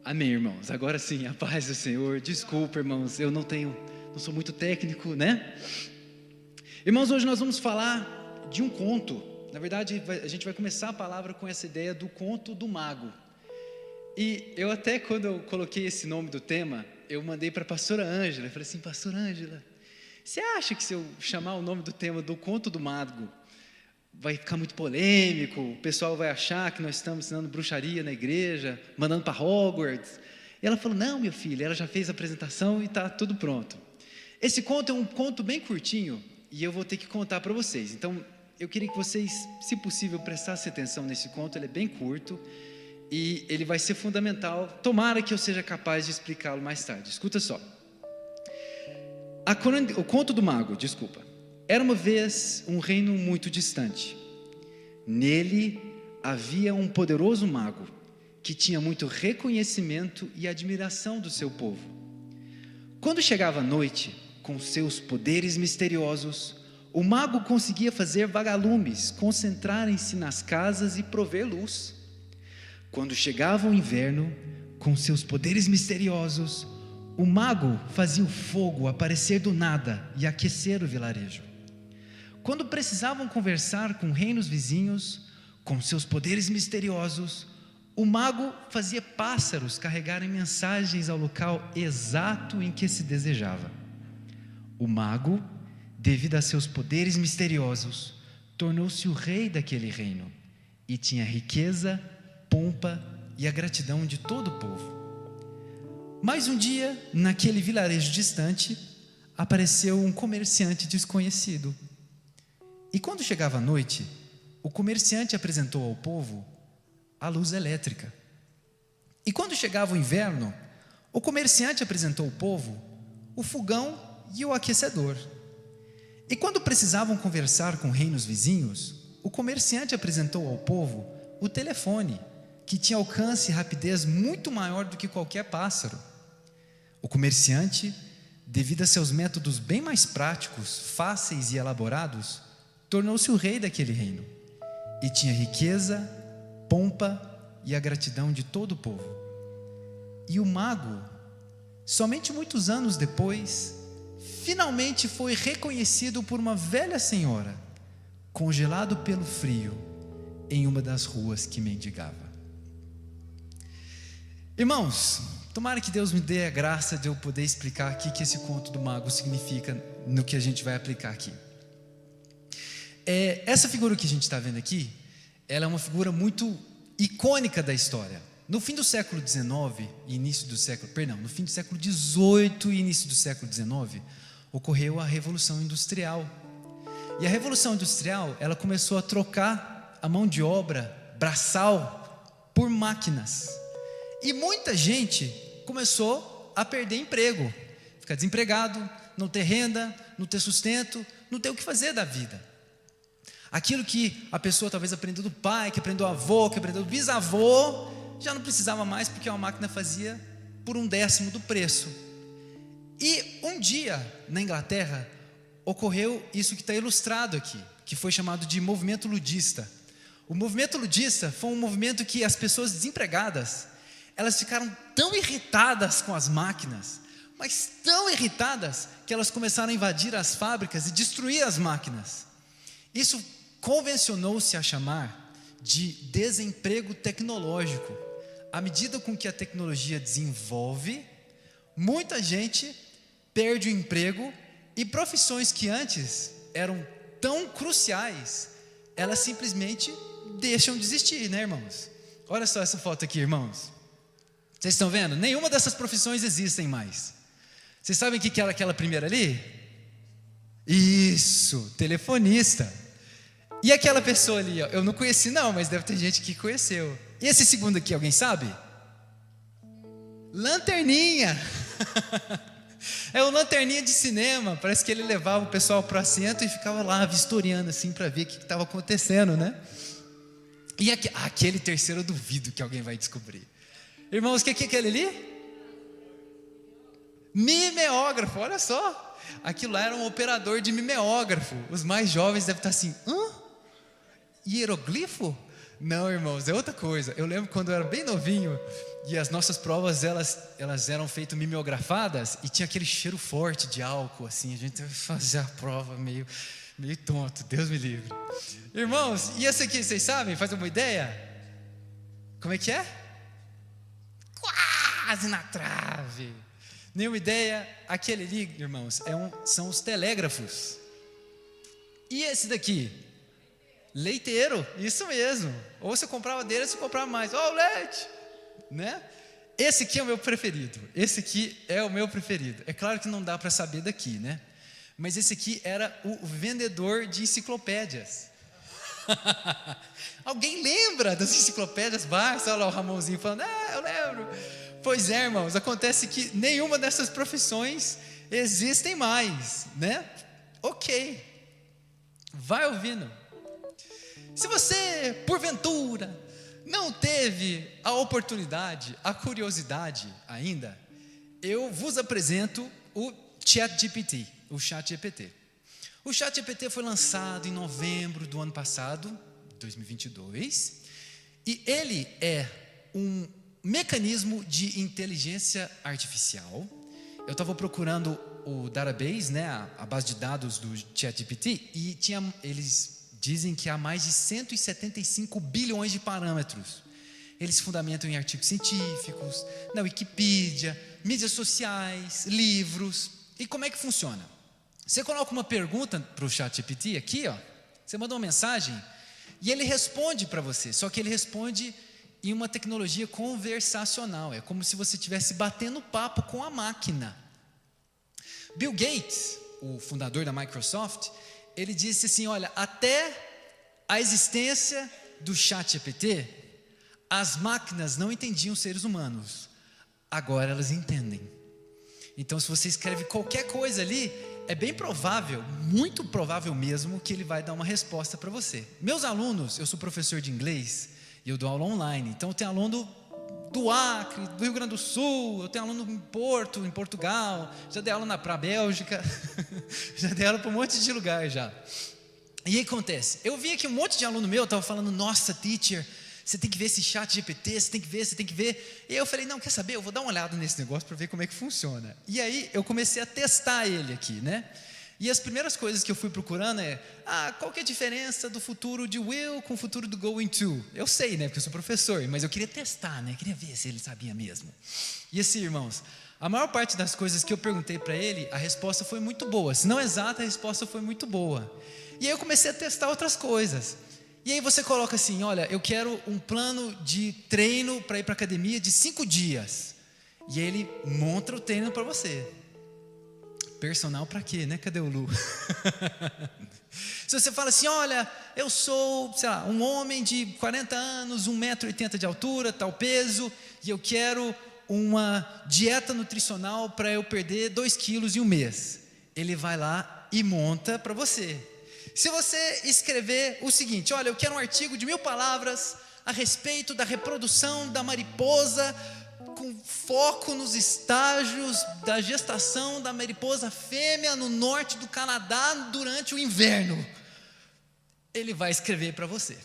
Amém, irmãos. Agora sim, a paz do Senhor. Desculpa, irmãos, eu não sou muito técnico, né? Irmãos, hoje nós vamos falar de um conto. Na verdade, a gente vai começar a palavra com essa ideia do conto do mago. E eu até, quando eu coloquei esse nome do tema, eu mandei para a pastora Ângela. Eu falei assim, pastora Ângela, você acha que se eu chamar o nome do tema do conto do mago, vai ficar muito polêmico, o pessoal vai achar que nós estamos ensinando bruxaria na igreja, mandando para Hogwarts? E ela falou, não, meu filho, ela já fez a apresentação e está tudo pronto. Esse conto é um conto bem curtinho e eu vou ter que contar para vocês. Então, eu queria que vocês, se possível, prestassem atenção nesse conto. Ele é bem curto e ele vai ser fundamental. Tomara que eu seja capaz de explicá-lo mais tarde. Escuta só. O conto do mago, desculpa. Era uma vez um reino muito distante. Nele havia um poderoso mago que tinha muito reconhecimento e admiração do seu povo. Quando chegava a noite, com seus poderes misteriosos, o mago conseguia fazer vagalumes concentrarem-se nas casas e prover luz. Quando chegava o inverno, com seus poderes misteriosos, o mago fazia o fogo aparecer do nada e aquecer o vilarejo. Quando precisavam conversar com reinos vizinhos, com seus poderes misteriosos, o mago fazia pássaros carregarem mensagens ao local exato em que se desejava. O mago, devido a seus poderes misteriosos, tornou-se o rei daquele reino e tinha riqueza, pompa e a gratidão de todo o povo. Mas um dia, naquele vilarejo distante, apareceu um comerciante desconhecido. E quando chegava a noite, o comerciante apresentou ao povo a luz elétrica. E quando chegava o inverno, o comerciante apresentou ao povo o fogão e o aquecedor. E quando precisavam conversar com reinos vizinhos, o comerciante apresentou ao povo o telefone, que tinha alcance e rapidez muito maior do que qualquer pássaro. O comerciante, devido a seus métodos bem mais práticos, fáceis e elaborados, tornou-se o rei daquele reino e tinha riqueza, pompa e a gratidão de todo o povo. E o mago, somente muitos anos depois, finalmente foi reconhecido por uma velha senhora, congelado pelo frio, em uma das ruas que mendigava. Irmãos, tomara que Deus me dê a graça de eu poder explicar aqui o que esse conto do mago significa no que a gente vai aplicar aqui. Essa figura que a gente está vendo aqui, ela é uma figura muito icônica da história. No fim do século XIX, no fim do século XVIII e início do século XIX, ocorreu a Revolução Industrial. E a Revolução Industrial, ela começou a trocar a mão de obra braçal por máquinas. E muita gente começou a perder emprego, ficar desempregado, não ter renda, não ter sustento, não ter o que fazer da vida. Aquilo que a pessoa talvez aprendeu do pai, que aprendeu do avô, que aprendeu do bisavô, já não precisava mais, porque uma máquina fazia por 1/10 do preço. E um dia, na Inglaterra, ocorreu isso que está ilustrado aqui, que foi chamado de movimento ludista. O movimento ludista foi um movimento que as pessoas desempregadas, elas ficaram tão irritadas com as máquinas, mas tão irritadas, que elas começaram a invadir as fábricas e destruir as máquinas. Isso convencionou-se a chamar de desemprego tecnológico. À medida com que a tecnologia desenvolve, muita gente perde o emprego e profissões que antes eram tão cruciais, elas simplesmente deixam de existir, né, irmãos? Olha só essa foto aqui, irmãos. Vocês estão vendo? Nenhuma dessas profissões existem mais. Vocês sabem o que era aquela primeira ali? Isso, telefonista. E aquela pessoa ali, ó, eu não conheci não, mas deve ter gente que conheceu. E esse segundo aqui, alguém sabe? Lanterninha. É o lanterninha de cinema. Parece que ele levava o pessoal para o assento e ficava lá vistoriando assim para ver o que estava acontecendo, né? E aquele terceiro eu duvido que alguém vai descobrir. Irmãos, o que é aquele ali? Mimeógrafo, olha só. Aquilo lá era um operador de mimeógrafo. Os mais jovens devem estar assim, hã? Hieroglifo? Não, irmãos, é outra coisa. Eu lembro quando eu era bem novinho e as nossas provas, elas eram feitas mimeografadas e tinha aquele cheiro forte de álcool, assim. A gente fazia a prova meio tonto, Deus me livre. Irmãos, e esse aqui, vocês sabem? Faz uma ideia? Como é que é? Quase na trave. Nenhuma ideia? Aquele ali, irmãos, são os telégrafos. E esse daqui? Leiteiro, isso mesmo. Ou você comprava dele, ou você comprava mais. Ó, o leite, né? Esse aqui é o meu preferido. Esse aqui é o meu preferido. É claro que não dá para saber daqui, né? Mas esse aqui era o vendedor de enciclopédias. Alguém lembra das enciclopédias Barça? Olha lá o Ramonzinho falando, eu lembro. Pois é, irmãos, acontece que nenhuma dessas profissões existem mais, né? Ok, vai ouvindo. Se você, porventura, não teve a oportunidade, a curiosidade ainda, eu vos apresento o ChatGPT, o ChatGPT. O ChatGPT foi lançado em novembro do ano passado, 2022, e ele é um mecanismo de inteligência artificial. Eu estava procurando o database, né, a base de dados do ChatGPT, e eles dizem que há mais de 175 bilhões de parâmetros. Eles se fundamentam em artigos científicos, na Wikipedia, mídias sociais, livros. E como é que funciona? Você coloca uma pergunta para o ChatGPT aqui, ó, você manda uma mensagem e ele responde para você, só que ele responde em uma tecnologia conversacional. É como se você estivesse batendo papo com a máquina. Bill Gates, o fundador da Microsoft, ele disse assim, olha, até a existência do ChatGPT, as máquinas não entendiam os seres humanos, agora elas entendem. Então se você escreve qualquer coisa ali, é bem provável, muito provável mesmo, que ele vai dar uma resposta para você. Meus alunos, eu sou professor de inglês e eu dou aula online, então eu tenho aluno do Acre, do Rio Grande do Sul, eu tenho aluno em Porto, em Portugal, já dei aula para a Bélgica, já dei aula para um monte de lugar já. E aí acontece, eu vi aqui um monte de aluno meu, estava falando, nossa teacher, você tem que ver esse ChatGPT, você tem que ver. E aí eu falei, não, quer saber, eu vou dar uma olhada nesse negócio para ver como é que funciona. E aí eu comecei a testar ele aqui, né? E as primeiras coisas que eu fui procurando qual que é a diferença do futuro de will com o futuro do going to? Eu sei, né, porque eu sou professor, mas eu queria testar, né, queria ver se ele sabia mesmo. E assim, irmãos, a maior parte das coisas que eu perguntei para ele, a resposta foi muito boa. Se não exata, a resposta foi muito boa. E aí eu comecei a testar outras coisas. E aí você coloca assim, olha, eu quero um plano de treino para ir para a academia de 5 dias. E aí ele monta o treino para você. Personal para quê, né? Cadê o Lu? Se você fala assim, olha, eu sou, sei lá, um homem de 40 anos, 1,80 m de altura, tal peso, e eu quero uma dieta nutricional para eu perder 2 quilos em um mês. Ele vai lá e monta para você. Se você escrever o seguinte, olha, eu quero um artigo de 1000 palavras a respeito da reprodução da mariposa, com foco nos estágios da gestação da mariposa fêmea no norte do Canadá durante o inverno, ele vai escrever para você.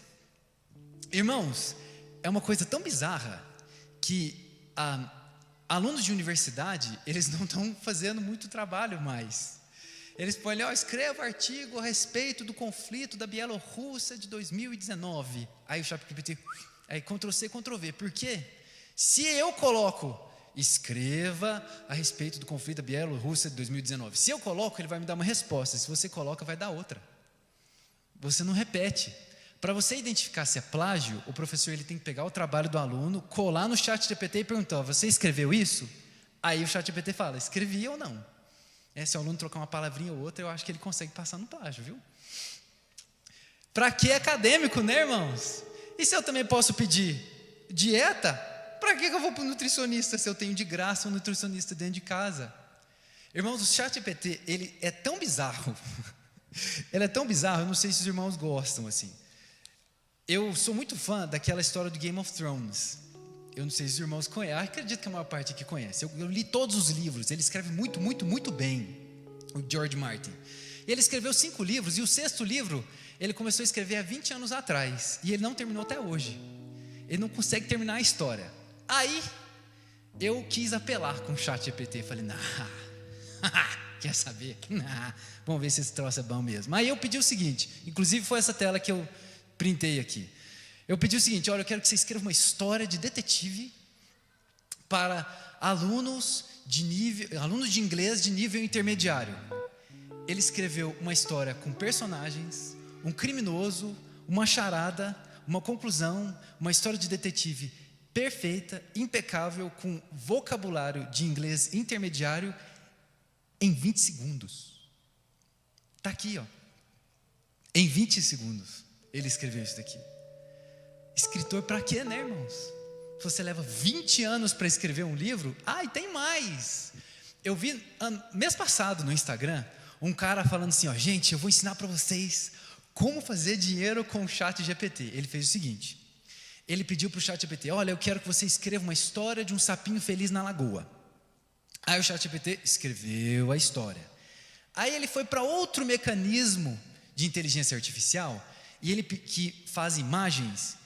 Irmãos, é uma coisa tão bizarra que alunos de universidade, eles não estão fazendo muito trabalho mais. Eles põem ali, escreva artigo a respeito do conflito da Bielorrússia de 2019. Aí o ChatGPT, aí Ctrl+C, Ctrl+V. Por quê? Se eu coloco, escreva a respeito do conflito da Bielorrússia de 2019. Se eu coloco, ele vai me dar uma resposta. Se você coloca, vai dar outra. Você não repete. Para você identificar se é plágio, o professor ele tem que pegar o trabalho do aluno, colar no ChatGPT e perguntar, você escreveu isso? Aí o ChatGPT fala, escrevi ou não? Se o aluno trocar uma palavrinha ou outra, eu acho que ele consegue passar no plágio, viu? Para que acadêmico, né, irmãos? E se eu também posso pedir dieta? Para que eu vou para o nutricionista se eu tenho de graça um nutricionista dentro de casa? Irmãos, o ChatGPT, ele é tão bizarro. Ele é tão bizarro, eu não sei se os irmãos gostam, assim. Eu sou muito fã daquela história do Game of Thrones. Eu não sei se os irmãos conhecem, acredito que a maior parte aqui conhece. Eu li todos os livros, ele escreve muito bem, o George Martin. E ele escreveu 5 livros, e o 6º livro Ele começou a escrever há 20 anos atrás e ele não terminou até hoje. Ele não consegue terminar a história. Aí eu quis apelar com o ChatGPT. Falei, quer saber? Vamos ver se esse troço é bom mesmo. Aí eu pedi o seguinte, inclusive foi essa tela que eu printei aqui. Eu pedi o seguinte: olha, eu quero que você escreva uma história de detetive para alunos de inglês de nível intermediário. Ele escreveu uma história com personagens, um criminoso, uma charada, uma conclusão, uma história de detetive perfeita, impecável, com vocabulário de inglês intermediário em 20 segundos. Está aqui, ó. Em 20 segundos ele escreveu isso daqui. Escritor para quê, né, irmãos? Se você leva 20 anos para escrever um livro, e tem mais. Eu vi mês passado no Instagram um cara falando assim, ó, gente, eu vou ensinar para vocês como fazer dinheiro com o ChatGPT. Ele fez o seguinte: ele pediu para o ChatGPT, olha, eu quero que você escreva uma história de um sapinho feliz na lagoa. Aí o ChatGPT escreveu a história. Aí ele foi para outro mecanismo de inteligência artificial, e ele que faz imagens.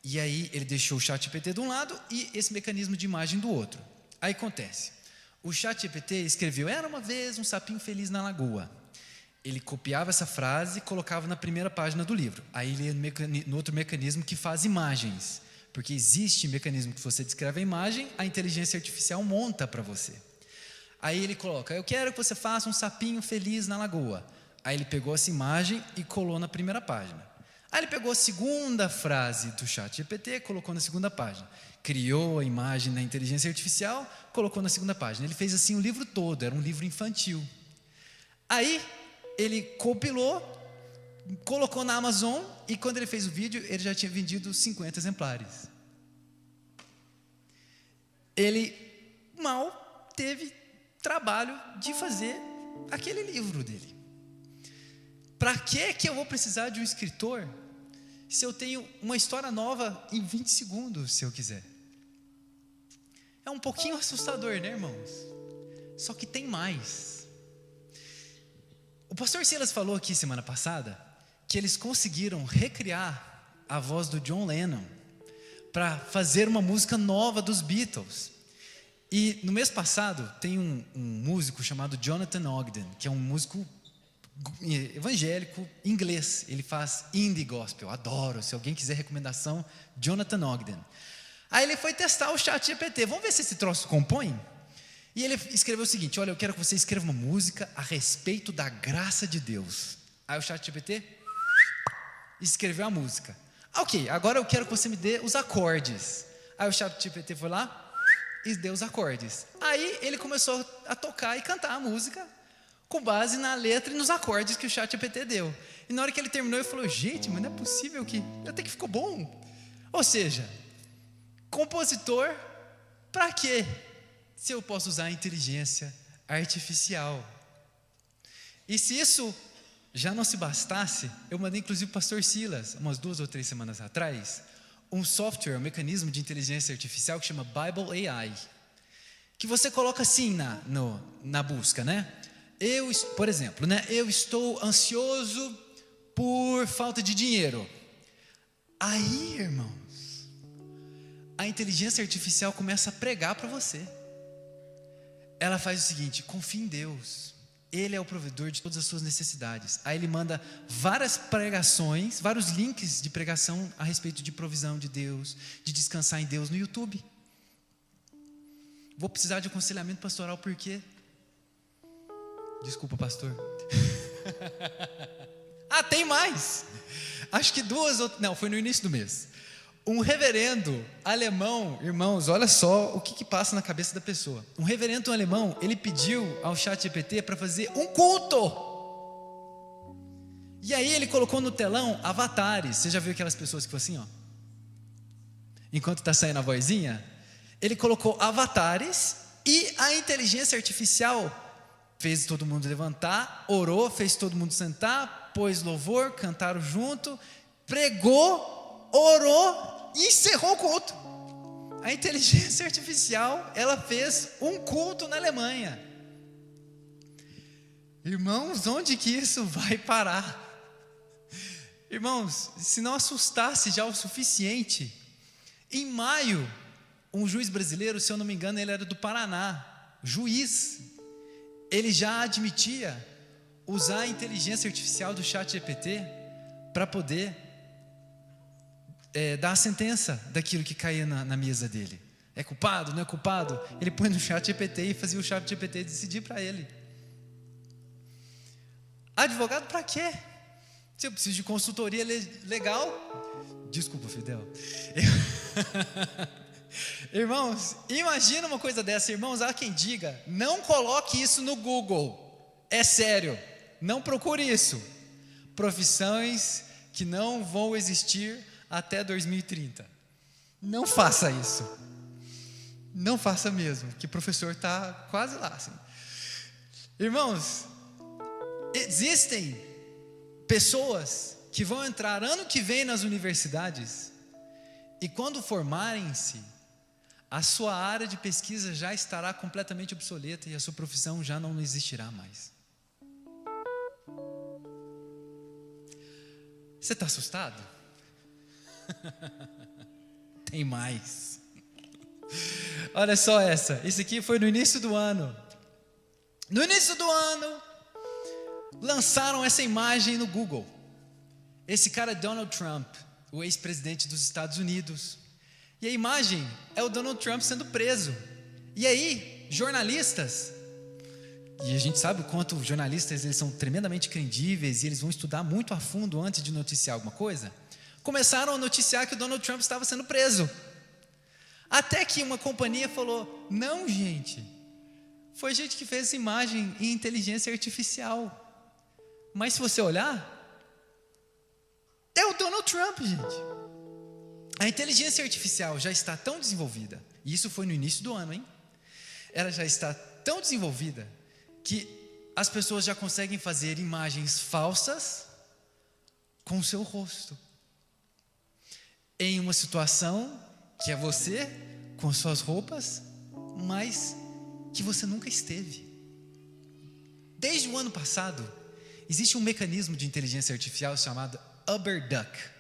E aí ele deixou o ChatGPT de um lado e esse mecanismo de imagem do outro. Aí acontece, o ChatGPT escreveu, era uma vez um sapinho feliz na lagoa. Ele copiava essa frase e colocava na primeira página do livro. Aí ele ia no outro mecanismo que faz imagens. Porque existe mecanismo que você descreve a imagem, a inteligência artificial monta para você. Aí ele coloca, eu quero que você faça um sapinho feliz na lagoa. Aí ele pegou essa imagem e colou na primeira página. Aí ele pegou a segunda frase do ChatGPT, colocou na segunda página. Criou a imagem na inteligência artificial, colocou na segunda página. Ele fez assim o livro todo, era um livro infantil. Aí ele compilou, colocou na Amazon e quando ele fez o vídeo, ele já tinha vendido 50 exemplares. Ele mal teve trabalho de fazer aquele livro dele. Para que eu vou precisar de um escritor se eu tenho uma história nova em 20 segundos, se eu quiser? É um pouquinho assustador, né, irmãos? Só que tem mais. O pastor Silas falou aqui semana passada que eles conseguiram recriar a voz do John Lennon para fazer uma música nova dos Beatles. E no mês passado tem um músico chamado Jonathan Ogden, que é um músico evangélico inglês. Ele faz indie gospel, adoro. Se alguém quiser recomendação, Jonathan Ogden. Aí ele foi testar o ChatGPT, vamos ver se esse troço compõe? E ele escreveu o seguinte, olha, eu quero que você escreva uma música a respeito da graça de Deus. Aí o ChatGPT escreveu a música. Ok, agora eu quero que você me dê os acordes. Aí o ChatGPT foi lá e deu os acordes. Aí ele começou a tocar e cantar a música com base na letra e nos acordes que o ChatGPT deu. E na hora que ele terminou, ele falou, gente, mas não é possível que até que ficou bom. Ou seja, compositor, para quê? Se eu posso usar a inteligência artificial. E se isso já não se bastasse, eu mandei inclusive para o pastor Silas, umas 2 ou 3 semanas atrás, um software, um mecanismo de inteligência artificial que chama Bible AI, que você coloca assim na busca, né? Por exemplo, né? Eu estou ansioso por falta de dinheiro. Aí, irmãos, a inteligência artificial começa a pregar para você. Ela faz o seguinte, confie em Deus. Ele é o provedor de todas as suas necessidades. Aí ele manda várias pregações, vários links de pregação a respeito de provisão de Deus, de descansar em Deus no YouTube. Vou precisar de aconselhamento pastoral, por quê? Desculpa, pastor. Tem mais. Acho que 2 ou... Não, foi no início do mês. Um reverendo alemão, irmãos, olha só o que passa na cabeça da pessoa. Um reverendo alemão, ele pediu ao ChatGPT para fazer um culto. E aí ele colocou no telão avatares. Você já viu aquelas pessoas que ficam assim, ó? Enquanto está saindo a vozinha? Ele colocou avatares e a inteligência artificial fez todo mundo levantar, orou, fez todo mundo sentar, pôs louvor, cantaram junto, pregou, orou e encerrou o culto. A inteligência artificial, ela fez um culto na Alemanha. Irmãos, onde que isso vai parar? Irmãos, se não assustasse já o suficiente, em maio, um juiz brasileiro, se eu não me engano, ele era do Paraná, juiz, ele já admitia usar a inteligência artificial do ChatGPT para poder dar a sentença daquilo que caía na mesa dele. É culpado, não é culpado? Ele põe no ChatGPT e fazia o ChatGPT decidir para ele. Advogado para quê? Se eu preciso de consultoria legal, desculpa, Fidel. Irmãos, imagina uma coisa dessa. Irmãos, há quem diga, não coloque isso no Google, é sério, não procure isso. Profissões que não vão existir até 2030. Não faça isso. Não faça mesmo, que o professor está quase lá assim. Irmãos, existem pessoas que vão entrar ano que vem nas universidades e quando formarem-se, a sua área de pesquisa já estará completamente obsoleta e a sua profissão já não existirá mais. Você está assustado? Tem mais. Olha só essa. Esse aqui foi no início do ano. No início do ano, lançaram essa imagem no Google. Esse cara é Donald Trump, o ex-presidente dos Estados Unidos. E a imagem é o Donald Trump sendo preso. E aí, jornalistas, e a gente sabe o quanto jornalistas eles são tremendamente credíveis e eles vão estudar muito a fundo antes de noticiar alguma coisa, começaram a noticiar que o Donald Trump estava sendo preso. Até que uma companhia falou, não gente, foi gente que fez essa imagem em inteligência artificial. Mas se você olhar, é o Donald Trump, gente. A inteligência artificial já está tão desenvolvida, e isso foi no início do ano, hein? Ela já está tão desenvolvida que as pessoas já conseguem fazer imagens falsas com o seu rosto. Em uma situação que é você, com suas roupas, mas que você nunca esteve. Desde o ano passado, existe um mecanismo de inteligência artificial chamado UberDuck.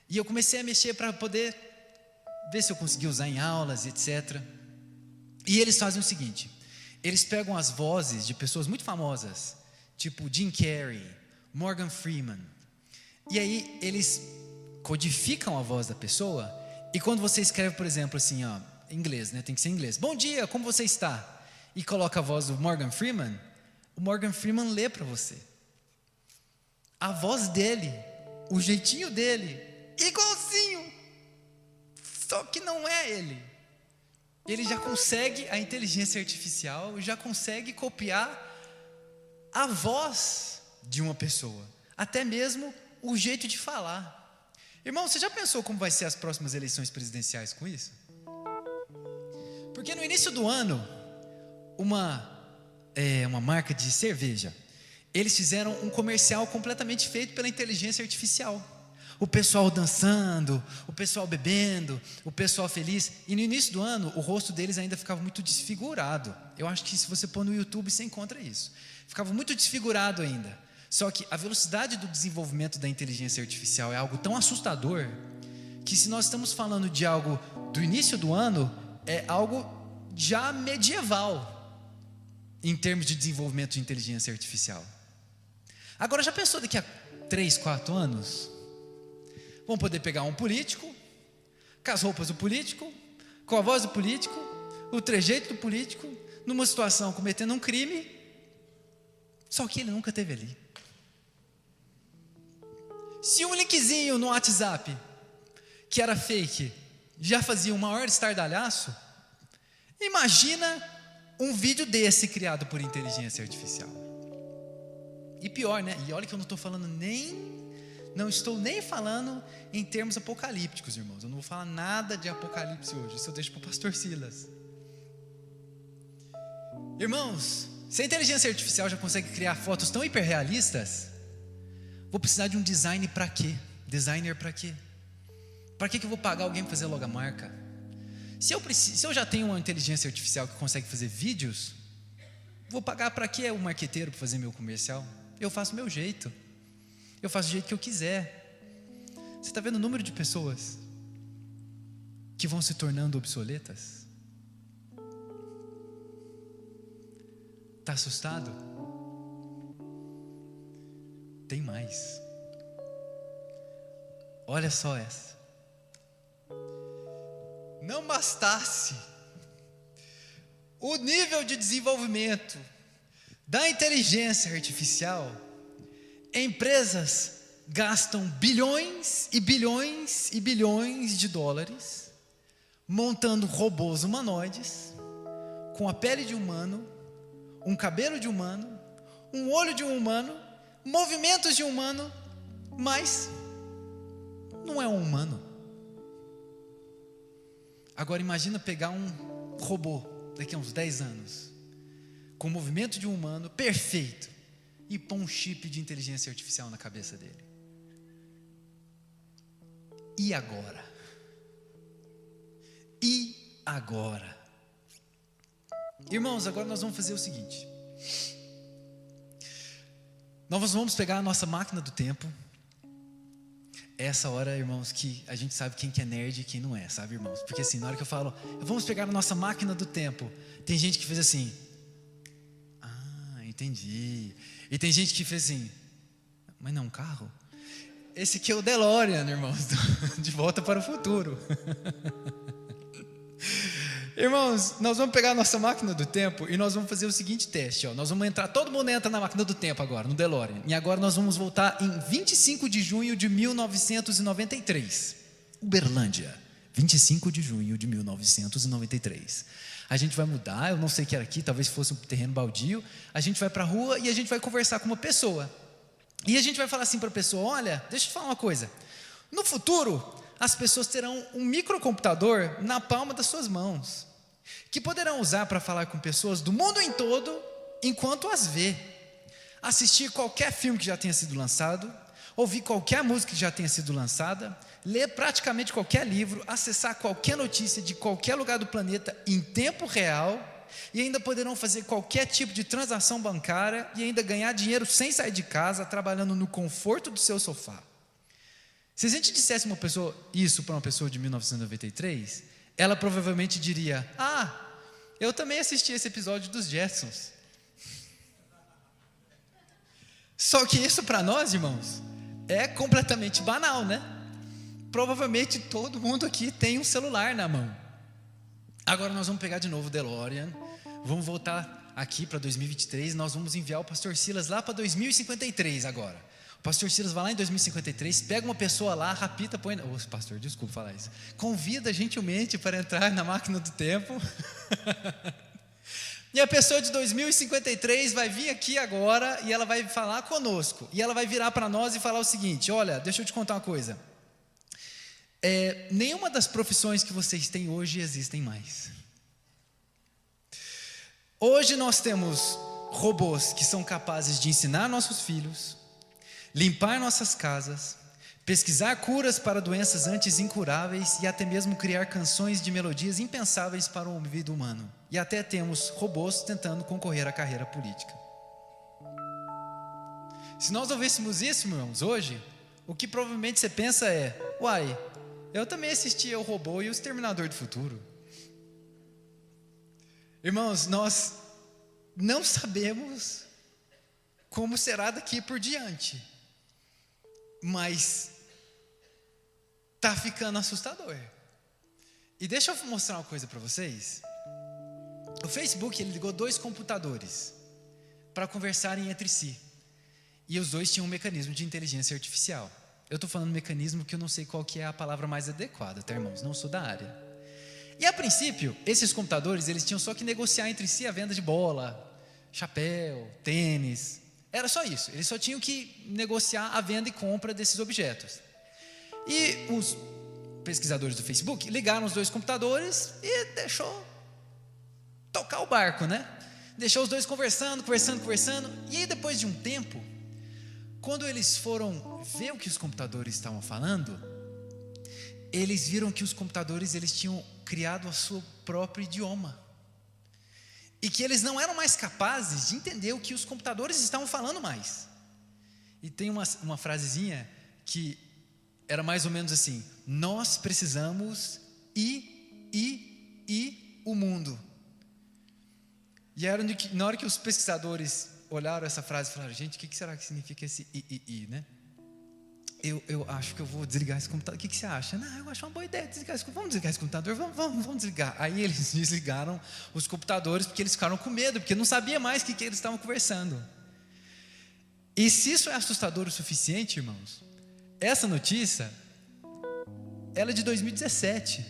E eu comecei a mexer para poder ver se eu conseguia usar em aulas, etc. E eles fazem o seguinte, eles pegam as vozes de pessoas muito famosas, tipo Jim Carrey, Morgan Freeman, e aí eles codificam a voz da pessoa, e quando você escreve, por exemplo, assim, ó, em inglês, né, tem que ser em inglês, bom dia, como você está? E coloca a voz do Morgan Freeman, o Morgan Freeman lê para você. A voz dele, o jeitinho dele, igualzinho, só que não é ele. Ele já consegue, a inteligência artificial já consegue copiar a voz de uma pessoa, até mesmo o jeito de falar. Irmão, você já pensou como vai ser as próximas eleições presidenciais com isso? Porque no início do ano, uma marca de cerveja, eles fizeram um comercial completamente feito pela inteligência artificial. O pessoal dançando, o pessoal bebendo, o pessoal feliz. E no início do ano, o rosto deles ainda ficava muito desfigurado. Eu acho que se você pôr no YouTube, você encontra isso. Ficava muito desfigurado ainda. Só que a velocidade do desenvolvimento da inteligência artificial é algo tão assustador, que se nós estamos falando de algo do início do ano, é algo já medieval, em termos de desenvolvimento de inteligência artificial. Agora, já pensou daqui a 3, 4 anos? Vão poder pegar um político, com as roupas do político, com a voz do político, o trejeito do político, numa situação cometendo um crime, só que ele nunca esteve ali. Se um linkzinho no WhatsApp, que era fake, já fazia o maior estardalhaço, imagina um vídeo desse criado por inteligência artificial. E pior, né? E olha que eu não estou nem falando em termos apocalípticos, irmãos. Eu não vou falar nada de apocalipse hoje. Isso eu deixo para o pastor Silas. Irmãos, se a inteligência artificial já consegue criar fotos tão hiperrealistas, vou precisar de um design para quê? Designer para quê? Para que eu vou pagar alguém para fazer logomarca? Se eu já tenho uma inteligência artificial que consegue fazer vídeos, vou pagar para quê o marqueteiro para fazer meu comercial? Eu faço o meu jeito. Eu faço do jeito que eu quiser. Você está vendo o número de pessoas que vão se tornando obsoletas? Está assustado? Tem mais. Olha só essa. Não bastasse o nível de desenvolvimento da inteligência artificial, empresas gastam bilhões e bilhões e bilhões de dólares montando robôs humanoides com a pele de humano, um cabelo de humano, um olho de um humano, movimentos de humano, mas não é um humano. Agora imagina pegar um robô daqui a uns 10 anos, com o movimento de um humano perfeito, e pôr um chip de inteligência artificial na cabeça dele. E agora? E agora? Irmãos, agora nós vamos fazer o seguinte. Nós vamos pegar a nossa máquina do tempo. Essa hora, irmãos, que a gente sabe quem que é nerd e quem não é, sabe, irmãos? Porque assim, na hora que eu falo, vamos pegar a nossa máquina do tempo, tem gente que fez assim, entendi. E tem gente que fez assim, mas não, um carro? Esse aqui é o DeLorean, irmãos, de volta para o futuro. Irmãos, nós vamos pegar a nossa máquina do tempo e nós vamos fazer o seguinte teste, ó. Nós vamos entrar, todo mundo entra na máquina do tempo agora, no DeLorean. E agora nós vamos voltar em 25 de junho de 1993. Uberlândia, 25 de junho de 1993. A gente vai mudar, eu não sei o que era aqui, talvez fosse um terreno baldio. A gente vai para a rua e a gente vai conversar com uma pessoa. E a gente vai falar assim para a pessoa, olha, deixa eu te falar uma coisa. No futuro, as pessoas terão um microcomputador na palma das suas mãos, que poderão usar para falar com pessoas do mundo em todo, enquanto as vê. Assistir qualquer filme que já tenha sido lançado, ouvir qualquer música que já tenha sido lançada, ler praticamente qualquer livro, acessar qualquer notícia de qualquer lugar do planeta em tempo real, e ainda poderão fazer qualquer tipo de transação bancária e ainda ganhar dinheiro sem sair de casa, trabalhando no conforto do seu sofá. Se a gente dissesse isso para uma pessoa de 1993, ela provavelmente diria, eu também assisti esse episódio dos Jetsons. Só que isso para nós, irmãos, é completamente banal, né? Provavelmente todo mundo aqui tem um celular na mão. Agora nós vamos pegar de novo o DeLorean, vamos voltar aqui para 2023, nós vamos enviar o pastor Silas lá para 2053 agora. O pastor Silas vai lá em 2053, pega uma pessoa lá, rapita, põe... pastor, desculpa falar isso. Convida gentilmente para entrar na máquina do tempo. E a pessoa de 2053 vai vir aqui agora e ela vai falar conosco. E ela vai virar para nós e falar o seguinte, olha, deixa eu te contar uma coisa. Nenhuma das profissões que vocês têm hoje existem mais. Hoje nós temos robôs que são capazes de ensinar nossos filhos, limpar nossas casas, pesquisar curas para doenças antes incuráveis e até mesmo criar canções de melodias impensáveis para o ouvido humano. E até temos robôs tentando concorrer à carreira política. Se nós ouvíssemos isso, irmãos, hoje, o que provavelmente você pensa é, eu também assisti ao Robô e o Exterminador do Futuro. Irmãos, nós não sabemos como será daqui por diante, mas está ficando assustador. E deixa eu mostrar uma coisa para vocês. O Facebook, ele ligou 2 computadores para conversarem entre si, e os 2 tinham um mecanismo de inteligência artificial. Eu estou falando mecanismo que eu não sei qual que é a palavra mais adequada, tá, irmãos? Não sou da área. E a princípio, esses computadores, eles tinham só que negociar entre si a venda de bola, chapéu, tênis. Era só isso, eles só tinham que negociar a venda e compra desses objetos. E os pesquisadores do Facebook ligaram os 2 computadores e deixou tocar o barco, né? Deixou os 2 conversando. E aí, depois de um tempo, quando eles foram ver o que os computadores estavam falando, eles viram que os computadores, eles tinham criado o seu próprio idioma. E que eles não eram mais capazes de entender o que os computadores estavam falando mais. E tem uma frasezinha que era mais ou menos assim: nós precisamos o mundo. E era na hora que os pesquisadores olharam essa frase e falaram: gente, o que será que significa esse né? Eu acho que eu vou desligar esse computador. O que você acha? Não, eu acho uma boa ideia desligar esse computador. Vamos desligar esse computador? Vamos desligar. Aí eles desligaram os computadores, porque eles ficaram com medo, porque não sabia mais o que eles estavam conversando. E se isso é assustador o suficiente, irmãos, essa notícia, ela é de 2017.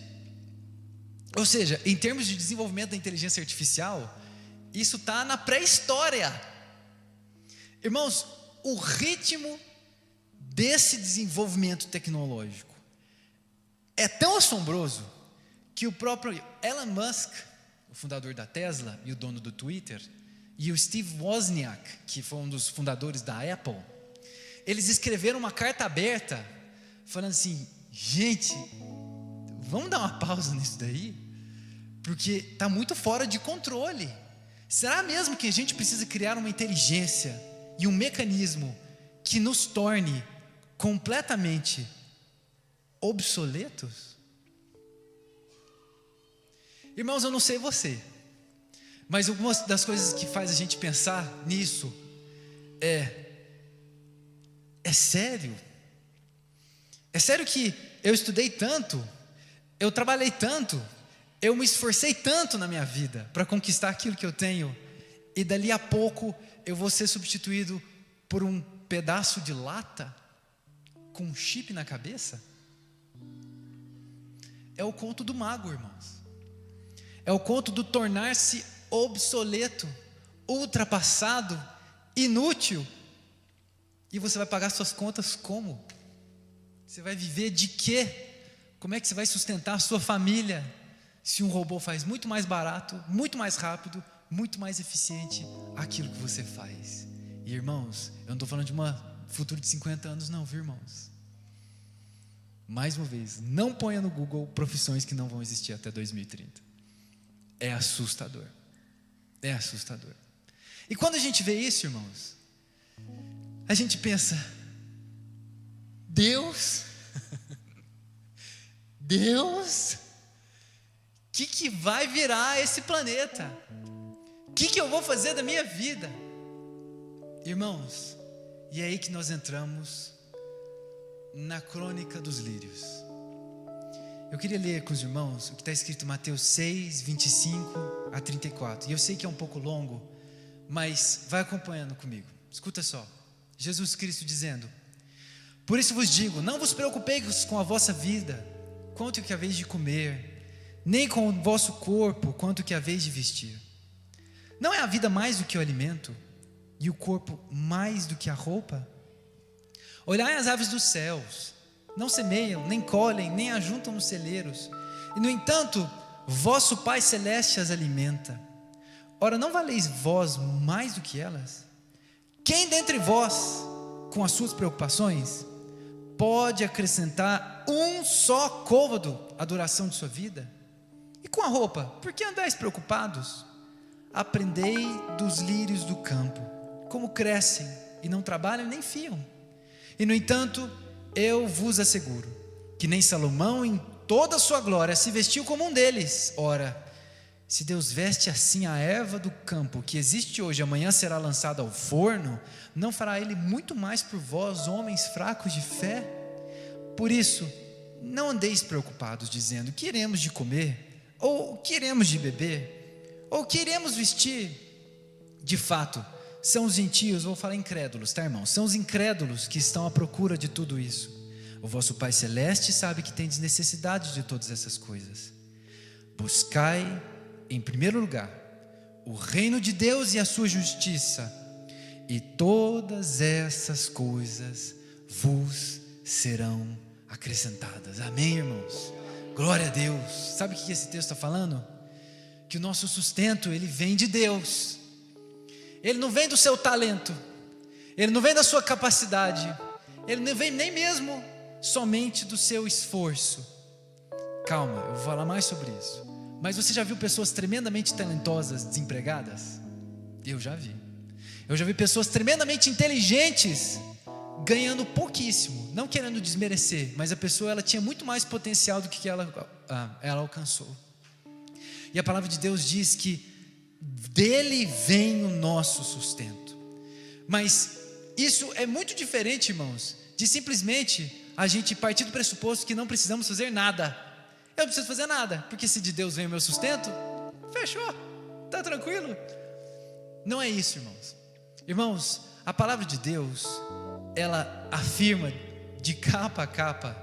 Ou seja, em termos de desenvolvimento da inteligência artificial, isso está na pré-história. Irmãos, o ritmo desse desenvolvimento tecnológico é tão assombroso que o próprio Elon Musk, o fundador da Tesla e o dono do Twitter, e o Steve Wozniak, que foi um dos fundadores da Apple, eles escreveram uma carta aberta falando assim: gente, vamos dar uma pausa nisso daí, porque está muito fora de controle. Será mesmo que a gente precisa criar uma inteligência e um mecanismo que nos torne completamente obsoletos? Irmãos, eu não sei você, mas algumas das coisas que faz a gente pensar nisso é sério? É sério que eu estudei tanto, eu trabalhei tanto, eu me esforcei tanto na minha vida para conquistar aquilo que eu tenho, e dali a pouco eu vou ser substituído por um pedaço de lata com um chip na cabeça? É o conto do mago, irmãos. É o conto do tornar-se obsoleto, ultrapassado, inútil. E você vai pagar suas contas como? Você vai viver de quê? Como é que você vai sustentar a sua família se um robô faz muito mais barato, muito mais rápido, muito mais eficiente aquilo que você faz? E irmãos, eu não estou falando de um futuro de 50 anos não, viu, irmãos? Mais uma vez, não ponha no Google profissões que não vão existir até 2030. É assustador. É assustador. E quando a gente vê isso, irmãos, a gente pensa: Deus, o que vai virar esse planeta? O que eu vou fazer da minha vida? Irmãos, e é aí que nós entramos na crônica dos lírios. Eu queria ler com os irmãos o que está escrito em Mateus 6, 25 a 34. E eu sei que é um pouco longo, mas vai acompanhando comigo. Escuta só, Jesus Cristo dizendo: por isso vos digo, não vos preocupeis com a vossa vida, quanto que haveis de comer, nem com o vosso corpo, quanto que haveis de vestir. Não é a vida mais do que o alimento, e o corpo mais do que a roupa? Olhai as aves dos céus, não semeiam, nem colhem, nem ajuntam nos celeiros, e no entanto, vosso Pai Celeste as alimenta. Ora, não valeis vós mais do que elas? Quem dentre vós, com as suas preocupações, pode acrescentar um só côvado à duração de sua vida? E com a roupa, por que andais preocupados? Aprendei dos lírios do campo, como crescem, e não trabalham nem fiam. E no entanto, eu vos asseguro, que nem Salomão em toda a sua glória se vestiu como um deles. Ora, se Deus veste assim a erva do campo, que existe hoje, amanhã será lançada ao forno, não fará Ele muito mais por vós, homens fracos de fé? Por isso, não andeis preocupados, dizendo: que iremos de comer? Ou que iremos de beber? Ou que iremos vestir? De fato, são os gentios, vou falar incrédulos, tá, irmão? São os incrédulos que estão à procura de tudo isso. O vosso Pai Celeste sabe que tendes necessidade de todas essas coisas. Buscai, em primeiro lugar, o reino de Deus e a sua justiça, e todas essas coisas vos serão acrescentadas. Amém, irmãos? Glória a Deus. Sabe o que esse texto está falando? Que o nosso sustento, ele vem de Deus. Ele não vem do seu talento, ele não vem da sua capacidade, ele não vem nem mesmo somente do seu esforço. Calma, eu vou falar mais sobre isso. Mas você já viu pessoas tremendamente talentosas desempregadas? Eu já vi. Eu já vi pessoas tremendamente inteligentes ganhando pouquíssimo, não querendo desmerecer, mas a pessoa ela tinha muito mais potencial do que ela alcançou. E a palavra de Deus diz que dele vem o nosso sustento. Mas isso é muito diferente, irmãos, de simplesmente a gente partir do pressuposto que não precisamos fazer nada. Eu não preciso fazer nada, porque se de Deus vem o meu sustento, fechou, está tranquilo. Não é isso, irmãos. Irmãos, a palavra de Deus, ela afirma de capa a capa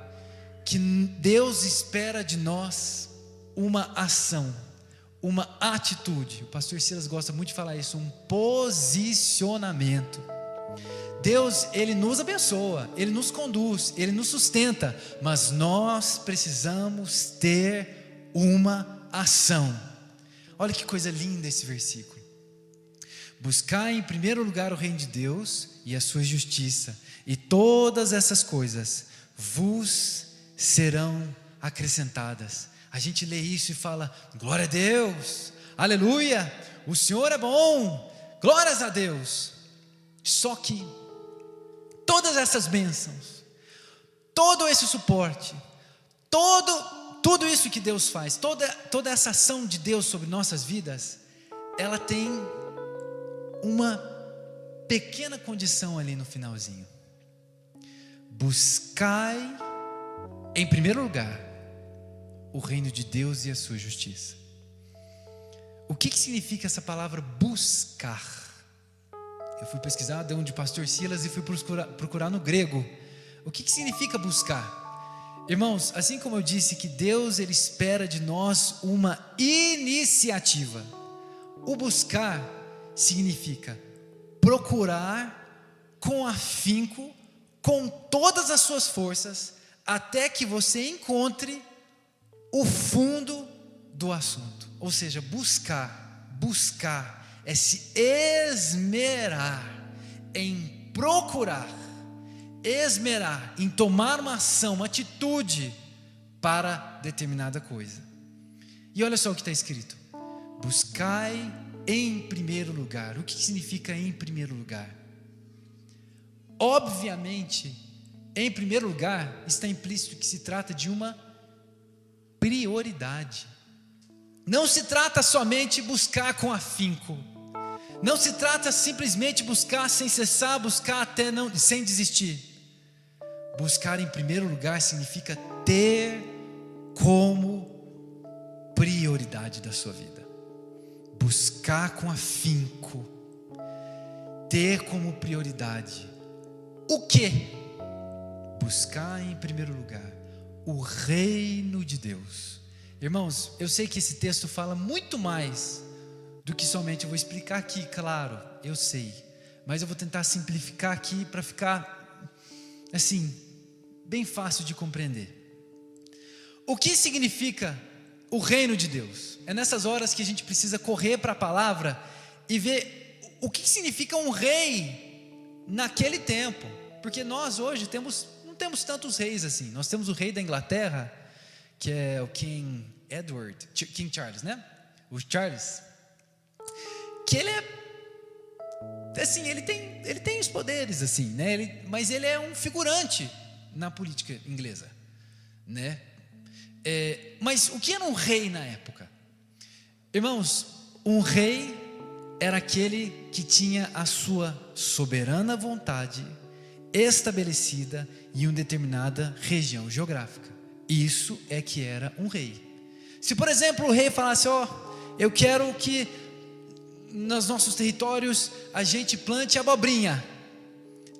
que Deus espera de nós uma ação, uma atitude. O pastor Silas gosta muito de falar isso, um posicionamento. Deus, Ele nos abençoa, Ele nos conduz, Ele nos sustenta, mas nós precisamos ter uma ação. Olha que coisa linda esse versículo. Buscai em primeiro lugar o reino de Deus e a sua justiça, e todas essas coisas vos serão acrescentadas. A gente lê isso e fala, glória a Deus, aleluia, o Senhor é bom, glórias a Deus. Só que todas essas bênçãos, todo esse suporte, tudo isso que Deus faz, toda essa ação de Deus sobre nossas vidas, ela tem uma pequena condição ali no finalzinho. Buscai em primeiro lugar o reino de Deus e a sua justiça. O que significa essa palavra buscar? Eu fui pesquisar, dei um de pastor Silas e fui procurar no grego. O que significa buscar? Irmãos, assim como eu disse que Deus Ele espera de nós uma iniciativa, o buscar significa procurar com afinco, com todas as suas forças, até que você encontre o fundo do assunto. Ou seja, buscar é se esmerar em procurar, esmerar em tomar uma ação, uma atitude para determinada coisa. E olha só o que está escrito: buscai em primeiro lugar. O que significa em primeiro lugar? Obviamente, em primeiro lugar está implícito que se trata de uma prioridade. Não se trata somente buscar com afinco, não se trata simplesmente buscar sem cessar, buscar até não, sem desistir. Buscar em primeiro lugar significa ter como prioridade da sua vida. Buscar com afinco, ter como prioridade o quê? Buscar em primeiro lugar o reino de Deus. Irmãos, eu sei que esse texto fala muito mais do que somente eu vou explicar aqui, claro, eu sei, mas eu vou tentar simplificar aqui para ficar assim, bem fácil de compreender. O que significa o reino de Deus? É nessas horas que a gente precisa correr para a palavra e ver o que significa um rei naquele tempo, porque nós hoje não temos tantos reis assim. Nós temos o rei da Inglaterra, que é o King Charles, né? O Charles, que ele é assim, ele tem os poderes assim, né? Mas ele é um figurante na política inglesa, né? Mas o que era um rei na época? Irmãos, um rei era aquele que tinha a sua soberana vontade estabelecida em uma determinada região geográfica. Isso é que era um rei. Se por exemplo o rei falasse, eu quero que nos nossos territórios a gente plante abobrinha,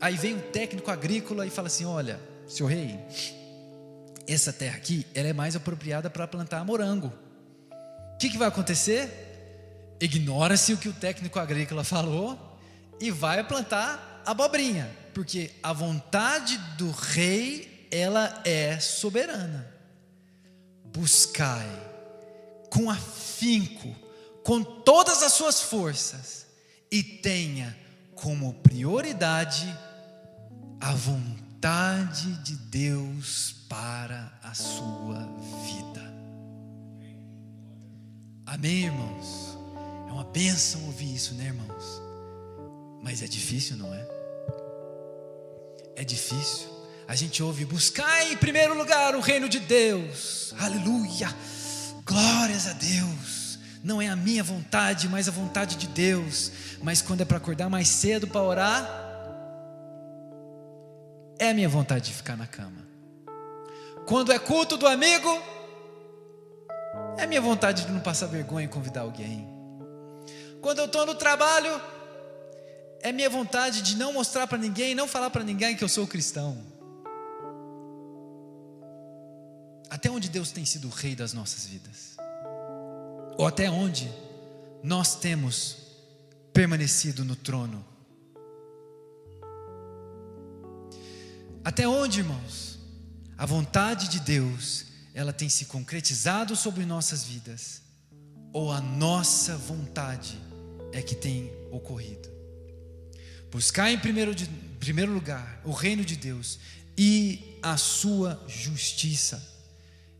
aí vem um técnico agrícola e fala assim, olha, seu rei, essa terra aqui, ela é mais apropriada para plantar morango. O que vai acontecer? Ignora-se o que o técnico agrícola falou e vai plantar abobrinha, porque a vontade do rei, ela é soberana. Buscai com afinco, com todas as suas forças, e tenha como prioridade a vontade de Deus para a sua vida. Amém, irmãos? É uma bênção ouvir isso, né, irmãos? Mas é difícil, não é? é difícil. A gente ouve: buscar em primeiro lugar o reino de Deus. Aleluia, glórias a Deus. Não é a minha vontade, mas a vontade de Deus. Mas quando é para acordar mais cedo para orar, é a minha vontade de ficar na cama. Quando é culto do amigo, é a minha vontade de não passar vergonha e convidar alguém. Quando eu estou no trabalho, é minha vontade de não mostrar para ninguém, não falar para ninguém que eu sou cristão. Até onde Deus tem sido o rei das nossas vidas? Ou até onde nós temos permanecido no trono? Até onde, irmãos, a vontade de Deus, ela tem se concretizado sobre nossas vidas? Ou a nossa vontade é que tem ocorrido? Buscar em primeiro lugar o reino de Deus e a sua justiça.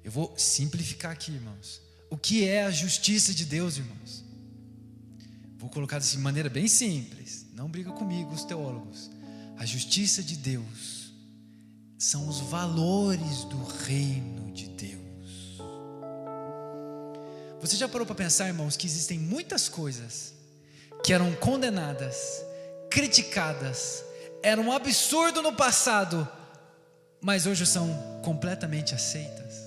Eu vou simplificar aqui, irmãos. O que é a justiça de Deus, irmãos? Vou colocar de maneira bem simples. Não briga comigo, os teólogos. A justiça de Deus são os valores do reino de Deus. Você já parou para pensar, irmãos, que existem muitas coisas que eram condenadas, criticadas, eram um absurdo no passado, mas hoje são completamente aceitas?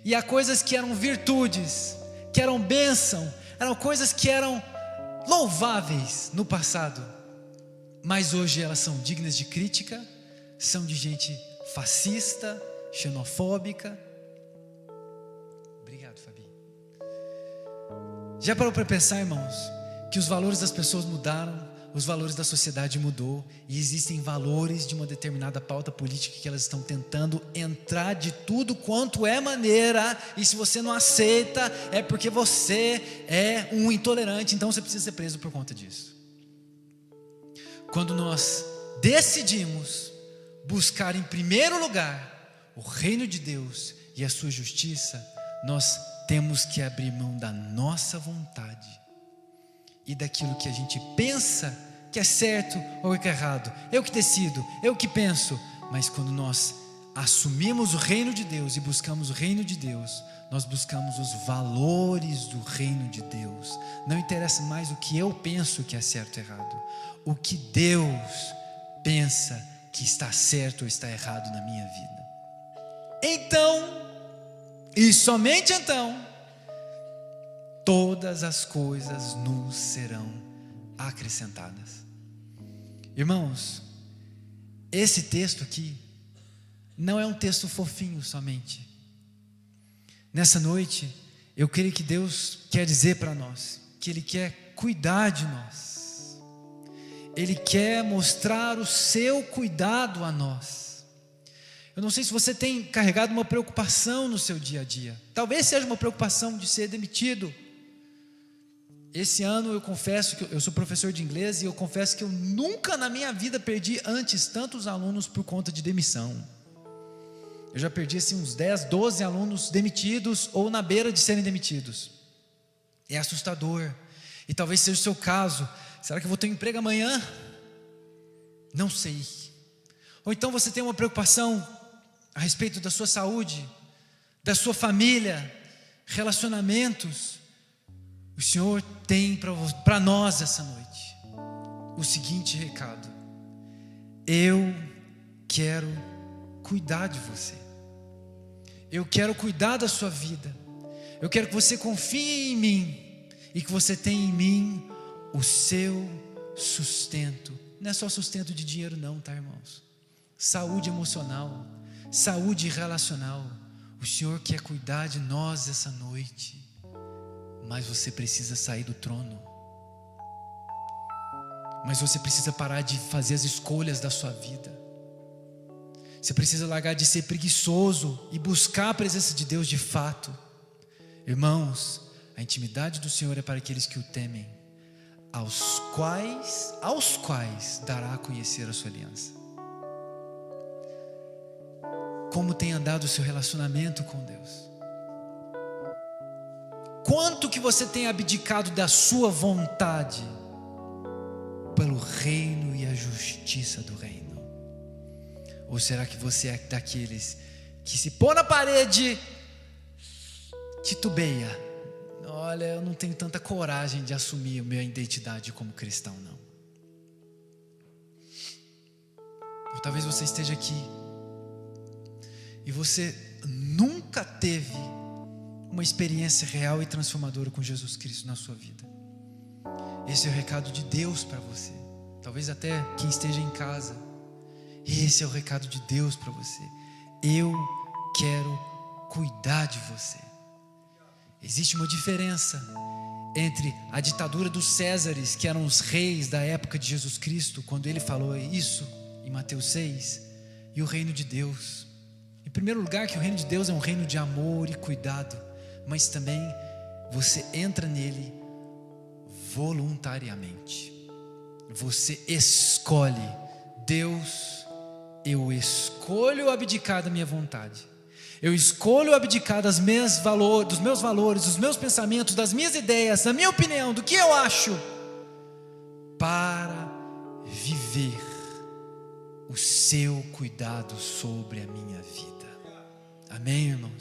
E há coisas que eram virtudes, que eram bênção, eram coisas que eram louváveis no passado, mas hoje elas são dignas de crítica, são de gente fascista, xenofóbica. Obrigado, Fabi. Já parou para pensar, irmãos, que os valores das pessoas mudaram, os valores da sociedade mudou, e existem valores de uma determinada pauta política que elas estão tentando entrar de tudo quanto é maneira, e se você não aceita, é porque você é um intolerante, então você precisa ser preso por conta disso. Quando nós decidimos buscar em primeiro lugar o reino de Deus e a sua justiça, nós temos que abrir mão da nossa vontade e daquilo que a gente pensa que é certo ou que é errado. Eu que decido, eu que penso. Mas quando nós assumimos o reino de Deus e buscamos o reino de Deus, nós buscamos os valores do reino de Deus. Não interessa mais o que eu penso que é certo ou errado, o que Deus pensa que está certo ou está errado na minha vida. Então, e somente então, todas as coisas nos serão acrescentadas. Irmãos, esse texto aqui não é um texto fofinho somente. Nessa noite, eu creio que Deus quer dizer para nós que Ele quer cuidar de nós. Ele quer mostrar o seu cuidado a nós. Eu não sei se você tem carregado uma preocupação no seu dia a dia. Talvez seja uma preocupação de ser demitido. Esse ano eu confesso que eu sou professor de inglês, e eu confesso que eu nunca na minha vida perdi antes tantos alunos por conta de demissão. Eu já perdi assim uns 10, 12 alunos demitidos ou na beira de serem demitidos. É assustador. E talvez seja o seu caso. Será que eu vou ter um emprego amanhã? Não sei. Ou então você tem uma preocupação a respeito da sua saúde, da sua família, relacionamentos. O Senhor tem para nós essa noite o seguinte recado: eu quero cuidar de você, eu quero cuidar da sua vida, eu quero que você confie em mim e que você tenha em mim o seu sustento. Não é só sustento de dinheiro não, tá, irmãos? Saúde emocional, saúde relacional. O Senhor quer cuidar de nós essa noite. Mas você precisa sair do trono. Mas você precisa parar de fazer as escolhas da sua vida. Você precisa largar de ser preguiçoso e buscar a presença de Deus de fato. Irmãos, a intimidade do Senhor é para aqueles que o temem, aos quais dará a conhecer a sua aliança. Como tem andado o seu relacionamento com Deus? Quanto que você tem abdicado da sua vontade pelo reino e a justiça do reino? Ou será que você é daqueles que se pôr na parede, titubeia? Olha, eu não tenho tanta coragem de assumir a minha identidade como cristão, não. Ou talvez você esteja aqui e você nunca teve uma experiência real e transformadora com Jesus Cristo na sua vida. Esse é o recado de Deus para você. Talvez até quem esteja em casa. Esse é o recado de Deus para você. Eu quero cuidar de você. Existe uma diferença entre a ditadura dos Césares, que eram os reis da época de Jesus Cristo, quando ele falou isso em Mateus 6, e o reino de Deus. Em primeiro lugar, que o reino de Deus é um reino de amor e cuidado, mas também você entra nele voluntariamente. Você escolhe. Deus, eu escolho abdicar da minha vontade. Eu escolho abdicar dos meus valores, dos meus pensamentos, das minhas ideias, da minha opinião, do que eu acho, para viver o seu cuidado sobre a minha vida. Amém, irmãos?